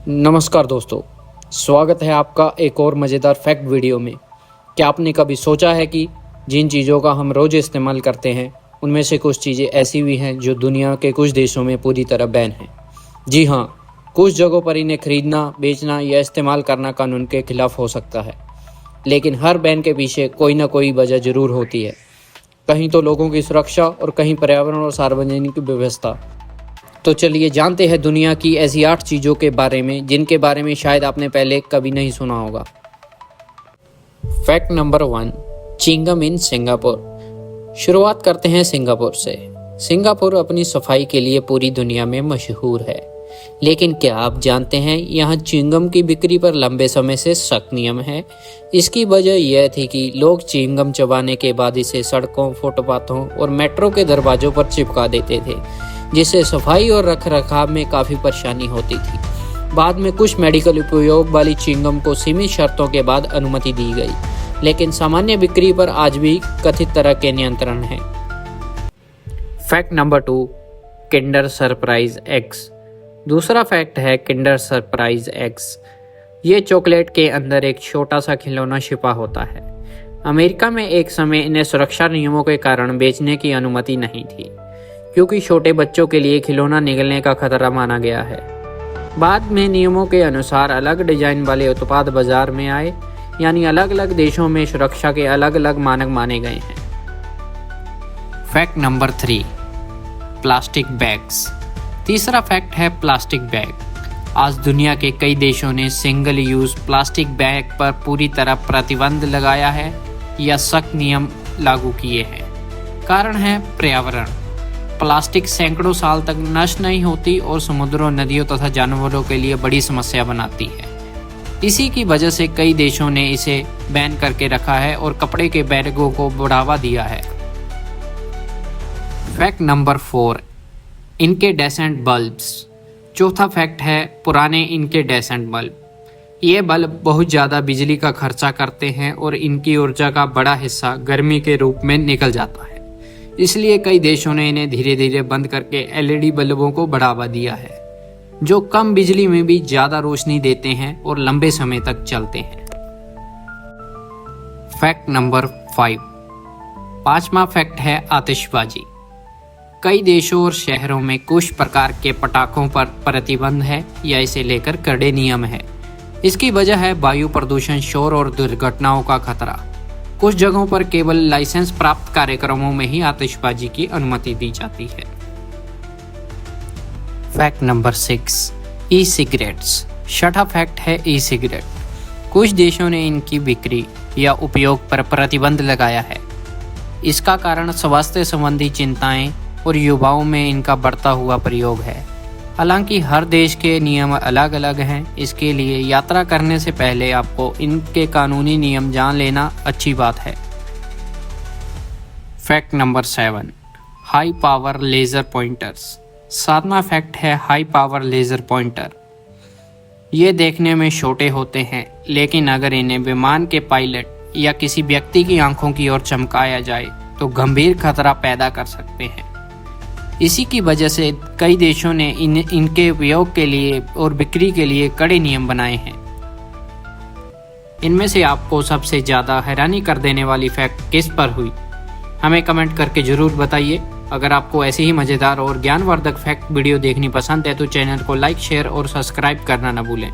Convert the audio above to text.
नमस्कार दोस्तों, स्वागत है आपका एक और मज़ेदार फैक्ट वीडियो में। क्या आपने कभी सोचा है कि जिन चीज़ों का हम रोज़ इस्तेमाल करते हैं उनमें से कुछ चीज़ें ऐसी भी हैं जो दुनिया के कुछ देशों में पूरी तरह बैन हैं। जी हाँ, कुछ जगहों पर इन्हें खरीदना, बेचना या इस्तेमाल करना कानून के खिलाफ हो सकता है, लेकिन हर बैन के पीछे कोई ना कोई वजह ज़रूर होती है। कहीं तो लोगों की सुरक्षा और कहीं पर्यावरण और सार्वजनिक व्यवस्था। तो चलिए जानते हैं दुनिया की ऐसी 8 चीज़ों के बारे में जिनके बारे में शायद आपने पहले कभी नहीं सुना होगा। Fact number 1, chewing gum in Singapore. शुरुआत करते हैं सिंगापुर से। सिंगापुर अपनी सफाई के लिए पूरी दुनिया में मशहूर है, लेकिन क्या आप जानते हैं यहाँ च्युइंगम की बिक्री पर लंबे समय से सख्त नियम है। इसकी वजह यह थी कि लोग च्युइंगम चबाने के बाद इसे सड़कों, फुटपाथों और मेट्रो के दरवाजों पर चिपका देते थे, जिससे सफाई और रखरखाव में काफ़ी परेशानी होती थी। बाद में कुछ मेडिकल उपयोग वाली च्युइंगम को सीमित शर्तों के बाद अनुमति दी गई, लेकिन सामान्य बिक्री पर आज भी कथित तरह के नियंत्रण हैं। Fact number 2, Kinder surprise eggs. दूसरा फैक्ट है किंडर सरप्राइज एग्स। ये चॉकलेट के अंदर एक छोटा सा खिलौना छिपा होता है। अमेरिका में एक समय इन्हें सुरक्षा नियमों के कारण बेचने की अनुमति नहीं थी, क्योंकि छोटे बच्चों के लिए खिलौना निगलने का खतरा माना गया है। बाद में नियमों के अनुसार अलग डिजाइन वाले उत्पाद बाजार में आए, यानी अलग अलग देशों में सुरक्षा के अलग अलग मानक माने गए हैं। Fact number 3, plastic bags. तीसरा फैक्ट है प्लास्टिक बैग। आज दुनिया के कई देशों ने सिंगल यूज प्लास्टिक बैग पर पूरी तरह प्रतिबंध लगाया है या सख्त नियम लागू किए हैं। कारण है पर्यावरण। प्लास्टिक सैकड़ों साल तक नष्ट नहीं होती और समुद्रों, नदियों तथा जानवरों के लिए बड़ी समस्या बनाती है। इसी की वजह से कई देशों ने इसे बैन करके रखा है और कपड़े के बैगों को बढ़ावा दिया है। Fact number 4, incandescent bulbs. चौथा फैक्ट है पुराने इनकेडेसेंट बल्ब। ये बल्ब बहुत ज़्यादा बिजली का खर्चा करते हैं और इनकी ऊर्जा का बड़ा हिस्सा गर्मी के रूप में निकल जाता है। इसलिए कई देशों ने इन्हें धीरे धीरे बंद करके एलईडी बल्बों को बढ़ावा दिया है, जो कम बिजली में भी ज्यादा रोशनी देते हैं और लंबे समय तक चलते हैं। फैक्ट नंबर 5, पांचवा फैक्ट है आतिशबाजी। कई देशों और शहरों में कुछ प्रकार के पटाखों पर प्रतिबंध है या इसे लेकर कड़े नियम है। इसकी वजह है वायु प्रदूषण, शोर और दुर्घटनाओं का खतरा। कुछ जगहों पर केवल लाइसेंस प्राप्त कार्यक्रमों में ही आतिशबाजी की अनुमति दी जाती है। फैक्ट नंबर 6, ई सिगरेट्स। छठा फैक्ट है ई सिगरेट। कुछ देशों ने इनकी बिक्री या उपयोग पर प्रतिबंध लगाया है। इसका कारण स्वास्थ्य संबंधी चिंताएं और युवाओं में इनका बढ़ता हुआ प्रयोग है। हालांकि हर देश के नियम अलग अलग हैं, इसके लिए यात्रा करने से पहले आपको इनके कानूनी नियम जान लेना अच्छी बात है। Fact number 7, high power laser pointers. सातवां फैक्ट है हाई पावर लेज़र पॉइंटर। ये देखने में छोटे होते हैं, लेकिन अगर इन्हें विमान के पायलट या किसी व्यक्ति की आंखों की ओर चमकाया जाए तो गंभीर खतरा पैदा कर सकते हैं। इसी की वजह से कई देशों ने इनके उपयोग के लिए और बिक्री के लिए कड़े नियम बनाए हैं। इनमें से आपको सबसे ज़्यादा हैरानी कर देने वाली फैक्ट किस पर हुई, हमें कमेंट करके ज़रूर बताइए। अगर आपको ऐसे ही मज़ेदार और ज्ञानवर्धक फैक्ट वीडियो देखनी पसंद है तो चैनल को लाइक, शेयर और सब्सक्राइब करना न भूलें।